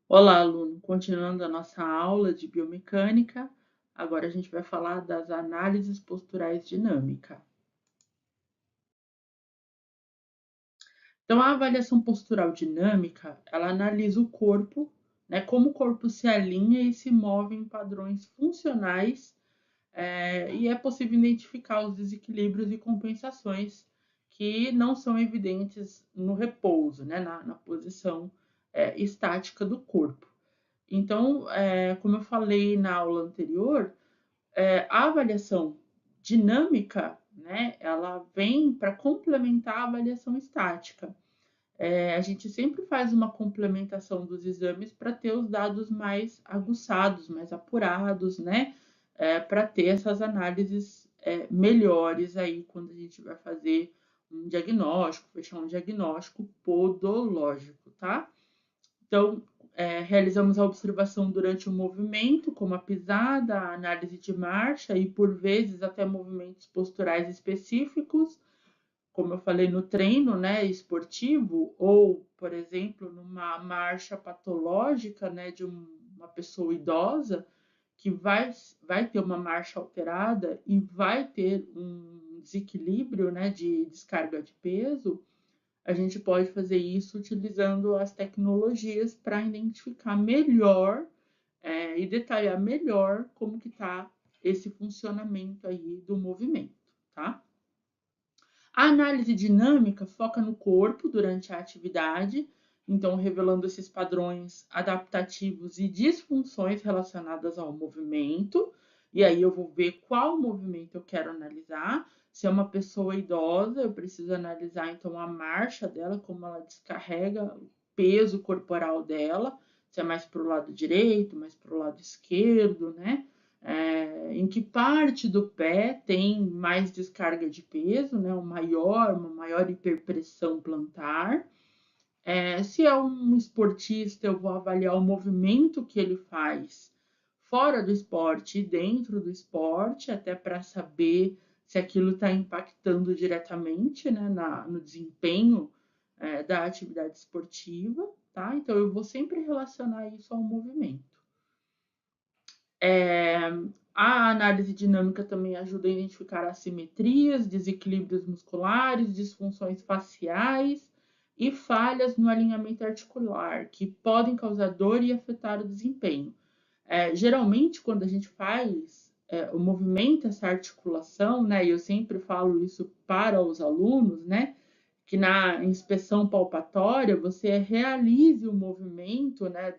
Olá, aluno. Continuando a nossa aula de biomecânica, agora a gente vai falar das análises posturais dinâmica. Então, a avaliação postural dinâmica, ela analisa o corpo, né, como o corpo se alinha e se move em padrões funcionais, e é possível identificar os desequilíbrios e compensações que não são evidentes no repouso, né, na posição estática do corpo. Então, como eu falei na aula anterior, a avaliação dinâmica, né, ela vem para complementar a avaliação estática. A gente sempre faz uma complementação dos exames para ter os dados mais aguçados, mais apurados, né, para ter essas análises melhores aí quando a gente vai fazer um diagnóstico, fechar um diagnóstico podológico, tá? Então, realizamos a observação durante o movimento, como a pisada, a análise de marcha e, por vezes, até movimentos posturais específicos, como eu falei no treino, né, esportivo, ou, por exemplo, numa marcha patológica, né, de uma pessoa idosa, que vai ter uma marcha alterada e vai ter um desequilíbrio, né, de descarga de peso. A gente pode fazer isso utilizando as tecnologias para identificar melhor e detalhar melhor como que está esse funcionamento aí do movimento, tá? A análise dinâmica foca no corpo durante a atividade, então revelando esses padrões adaptativos e disfunções relacionadas ao movimento. E aí eu vou ver qual movimento eu quero analisar. Se é uma pessoa idosa, eu preciso analisar então a marcha dela, como ela descarrega o peso corporal dela, se é mais para o lado direito, mais para o lado esquerdo, né? Em que parte do pé tem mais descarga de peso, né? Uma maior hiperpressão plantar. Se é um esportista, eu vou avaliar o movimento que ele faz fora do esporte e dentro do esporte, até para saber se aquilo está impactando diretamente, né, no desempenho da atividade esportiva, tá? Então eu vou sempre relacionar isso ao movimento. É, a análise dinâmica também ajuda a identificar assimetrias, desequilíbrios musculares, disfunções faciais e falhas no alinhamento articular, que podem causar dor e afetar o desempenho. Geralmente, quando a gente faz o movimento, essa articulação, né, e eu sempre falo isso para os alunos, né, que na inspeção palpatória você realize o movimento, né,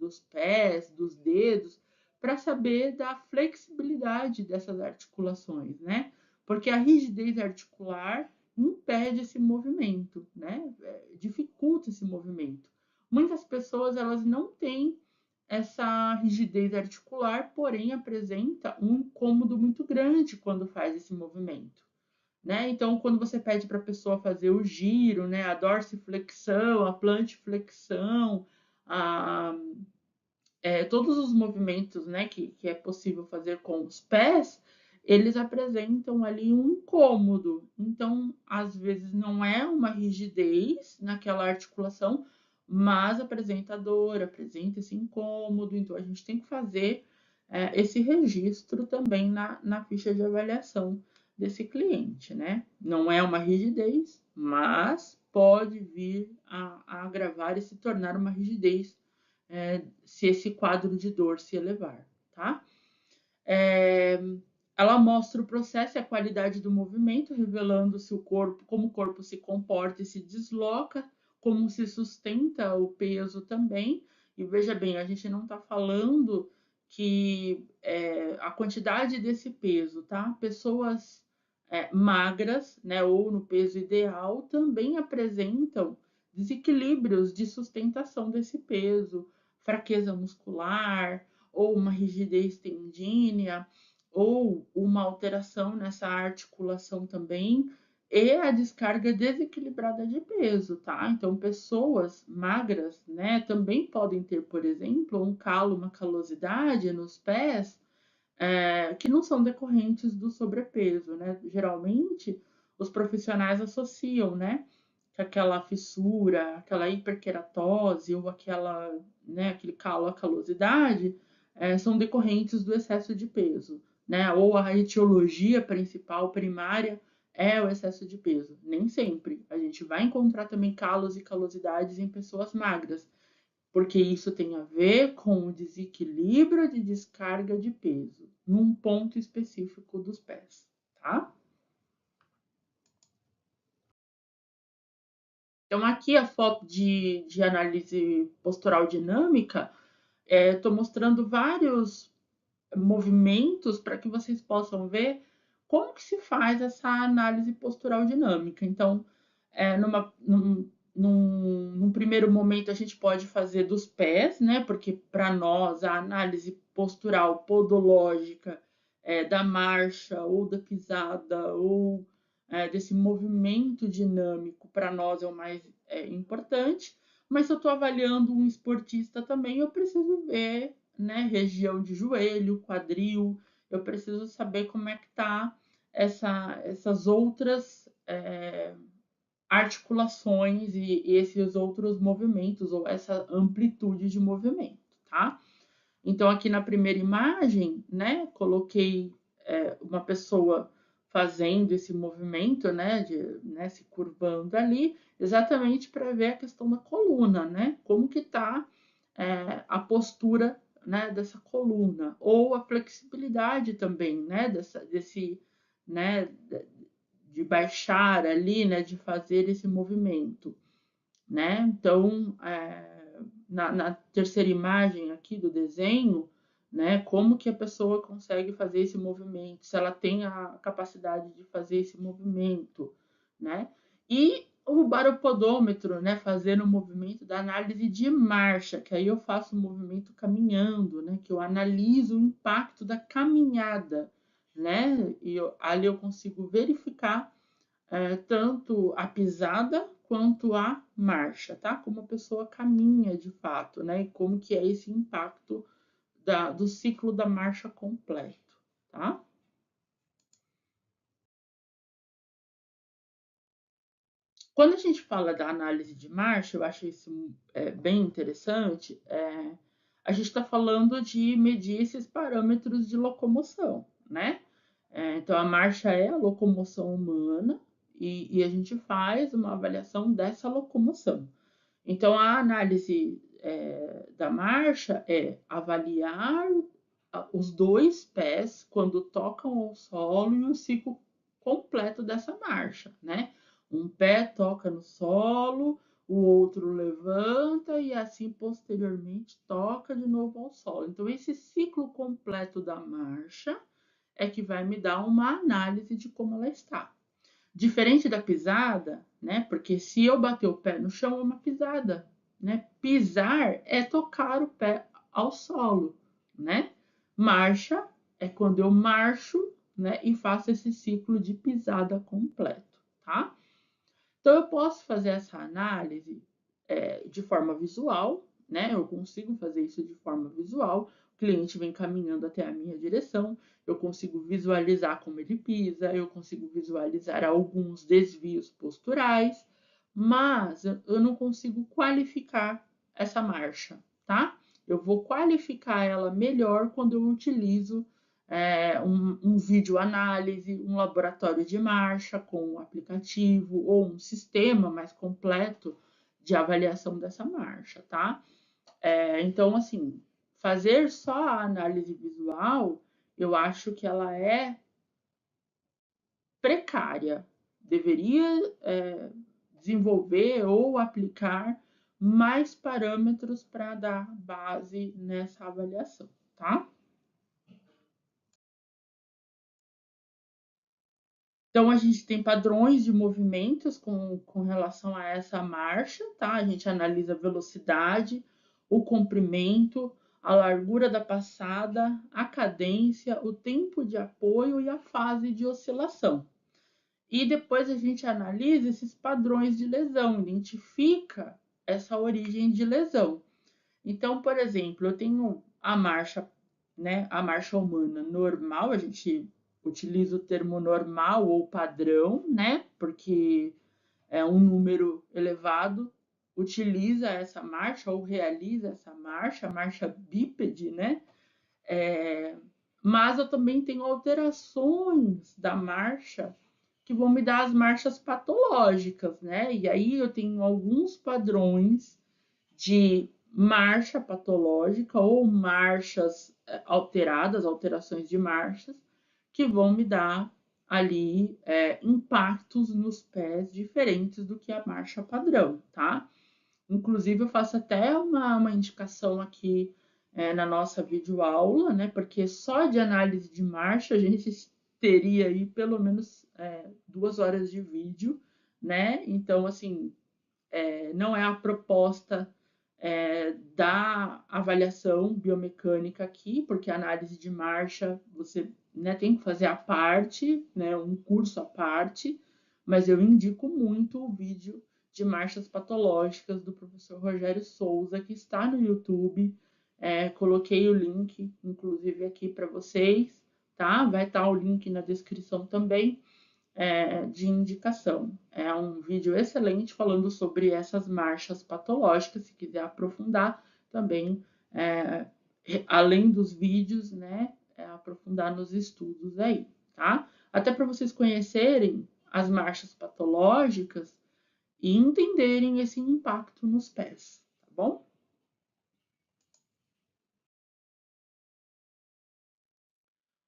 dos pés, dos dedos, para saber da flexibilidade dessas articulações, né? Porque a rigidez articular impede esse movimento, né? Dificulta esse movimento. Muitas pessoas elas não têm essa rigidez articular, porém apresenta um incômodo muito grande quando faz esse movimento, né? Então, quando você pede para a pessoa fazer o giro, né, a dorsiflexão, a plantiflexão, a, todos os movimentos, né, que é possível fazer com os pés, eles apresentam ali um incômodo. Então, às vezes não é uma rigidez naquela articulação, mas apresenta dor, apresenta esse incômodo. Então, a gente tem que fazer esse registro também na ficha de avaliação desse cliente, né? Não é uma rigidez, mas pode vir a agravar e se tornar uma rigidez se esse quadro de dor se elevar, tá? É, ela mostra o processo e a qualidade do movimento, revelando se o corpo, como o corpo se comporta e se desloca, como se sustenta o peso também. E veja bem, a gente não está falando que a quantidade desse peso, tá? Pessoas magras, né, ou no peso ideal, também apresentam desequilíbrios de sustentação desse peso, fraqueza muscular, ou uma rigidez tendínea, ou uma alteração nessa articulação também, e a descarga desequilibrada de peso, tá? Então, pessoas magras, né, também podem ter, por exemplo, um calo, uma calosidade nos pés, que não são decorrentes do sobrepeso, né? Geralmente, os profissionais associam, né, que aquela fissura, aquela hiperqueratose ou aquela, né, aquele calo, a calosidade, são decorrentes do excesso de peso, né? Ou a etiologia principal, primária, é o excesso de peso. Nem sempre. A gente vai encontrar também calos e calosidades em pessoas magras, porque isso tem a ver com o desequilíbrio de descarga de peso num ponto específico dos pés, tá? Então, aqui a foto de análise postural dinâmica, estou mostrando vários movimentos para que vocês possam ver como que se faz essa análise postural dinâmica. Então, num primeiro momento, a gente pode fazer dos pés, né? Porque para nós a análise postural podológica da marcha ou da pisada ou desse movimento dinâmico para nós é o mais importante. Mas se eu estou avaliando um esportista também, eu preciso ver, né, região de joelho, quadril, eu preciso saber como é que está essas outras articulações e esses outros movimentos, ou essa amplitude de movimento, tá? Então, aqui na primeira imagem, né, coloquei uma pessoa fazendo esse movimento, né, se curvando ali, exatamente para ver a questão da coluna, né, como que está a postura, né, dessa coluna, ou a flexibilidade também, né, né, de baixar ali, né, de fazer esse movimento, né? Então, na terceira imagem aqui do desenho, né, como que a pessoa consegue fazer esse movimento, se ela tem a capacidade de fazer esse movimento, né? E o baropodômetro, né, fazendo o movimento da análise de marcha, que aí eu faço o movimento caminhando, né, que eu analiso o impacto da caminhada, né? E ali eu consigo verificar tanto a pisada quanto a marcha, tá? Como a pessoa caminha de fato, né? E como que é esse impacto do ciclo da marcha completo, tá? Quando a gente fala da análise de marcha, eu acho isso bem interessante. A gente está falando de medir esses parâmetros de locomoção, né? Então, a marcha é a locomoção humana e a gente faz uma avaliação dessa locomoção. Então, a análise da marcha é avaliar os dois pés quando tocam ao solo e o ciclo completo dessa marcha, né? Um pé toca no solo, o outro levanta e assim posteriormente toca de novo ao solo. Então, esse ciclo completo da marcha é que vai me dar uma análise de como ela está. Diferente da pisada, né? Porque se eu bater o pé no chão é uma pisada, né? Pisar é tocar o pé ao solo, né? Marcha é quando eu marcho, né? E faço esse ciclo de pisada completo, tá? Então eu posso fazer essa análise de forma visual, né? Eu consigo fazer isso de forma visual. O cliente vem caminhando até a minha direção, eu consigo visualizar como ele pisa, eu consigo visualizar alguns desvios posturais, mas eu não consigo qualificar essa marcha, tá? Eu vou qualificar ela melhor quando eu utilizo um vídeo análise, um laboratório de marcha com um aplicativo ou um sistema mais completo de avaliação dessa marcha, tá? Então, assim, fazer só a análise visual, eu acho que ela é precária. Deveria desenvolver ou aplicar mais parâmetros para dar base nessa avaliação, tá? Então, a gente tem padrões de movimentos com relação a essa marcha, tá? A gente analisa a velocidade, o comprimento, a largura da passada, a cadência, o tempo de apoio e a fase de oscilação. E depois a gente analisa esses padrões de lesão, identifica essa origem de lesão. Então, por exemplo, eu tenho a marcha, né, a marcha humana normal, a gente utiliza o termo normal ou padrão, né, porque um número elevado utiliza essa marcha ou realiza essa marcha, a marcha bípede, né? Mas eu também tenho alterações da marcha que vão me dar as marchas patológicas, né? E aí eu tenho alguns padrões de marcha patológica ou marchas alteradas, alterações de marchas, que vão me dar ali impactos nos pés diferentes do que a marcha padrão, tá? Inclusive, eu faço até uma indicação aqui na nossa videoaula, né? Porque só de análise de marcha a gente teria aí pelo menos 2 horas de vídeo, né? Então, assim, não é a proposta da avaliação biomecânica aqui, porque a análise de marcha você tem que fazer à parte, né, um curso à parte, mas eu indico muito o vídeo de marchas patológicas do professor Rogério Souza, que está no YouTube. Coloquei o link, inclusive, aqui para vocês, tá? Vai estar o link na descrição também de indicação. É um vídeo excelente falando sobre essas marchas patológicas, se quiser aprofundar também, além dos vídeos, né, aprofundar nos estudos aí, tá? Até para vocês conhecerem as marchas patológicas e entenderem esse impacto nos pés, tá bom?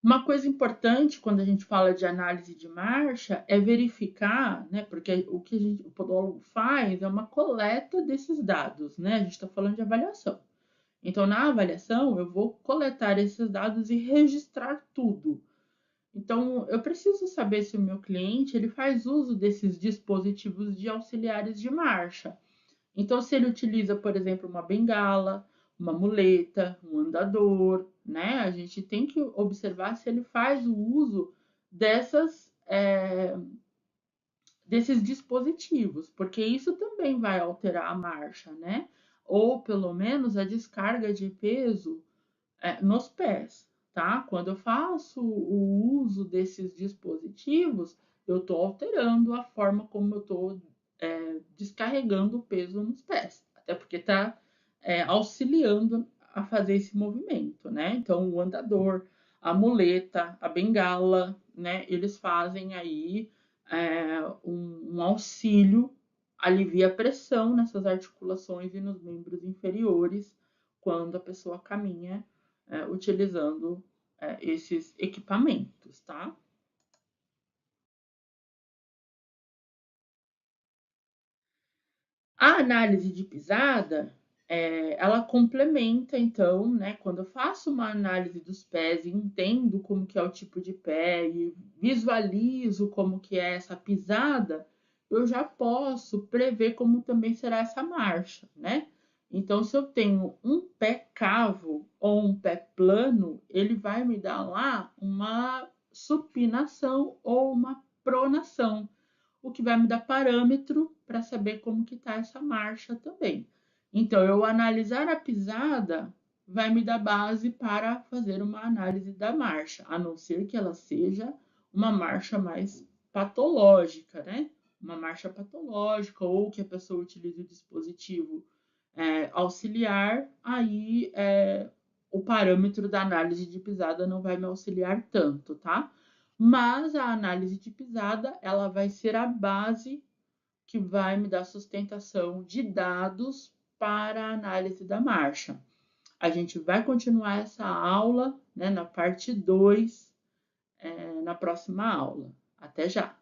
Uma coisa importante quando a gente fala de análise de marcha é verificar, né? Porque o que o podólogo faz é uma coleta desses dados, né? A gente está falando de avaliação. Então, na avaliação, eu vou coletar esses dados e registrar tudo. Então, eu preciso saber se o meu cliente ele faz uso desses dispositivos de auxiliares de marcha. Então, se ele utiliza, por exemplo, uma bengala, uma muleta, um andador, né? A gente tem que observar se ele faz o uso desses dispositivos, porque isso também vai alterar a marcha, né? Ou pelo menos a descarga de peso nos pés, tá? Quando eu faço o uso desses dispositivos, eu estou alterando a forma como eu estou descarregando o peso nos pés, até porque está auxiliando a fazer esse movimento, né? Então, o andador, a muleta, a bengala, né? Eles fazem aí um auxílio, alivia a pressão nessas articulações e nos membros inferiores quando a pessoa caminha utilizando esses equipamentos, tá? A análise de pisada, ela complementa, então, né, quando eu faço uma análise dos pés e entendo como que é o tipo de pé e visualizo como que é essa pisada, eu já posso prever como também será essa marcha, né? Então, se eu tenho um pé cavo ou um pé plano, ele vai me dar lá uma supinação ou uma pronação, o que vai me dar parâmetro para saber como que está essa marcha também. Então, eu analisar a pisada vai me dar base para fazer uma análise da marcha, a não ser que ela seja uma marcha mais patológica, né? Uma marcha patológica ou que a pessoa utilize o dispositivo auxiliar, aí o parâmetro da análise de pisada não vai me auxiliar tanto, tá? Mas a análise de pisada, ela vai ser a base que vai me dar sustentação de dados para a análise da marcha. A gente vai continuar essa aula, né, na parte 2, na próxima aula. Até já!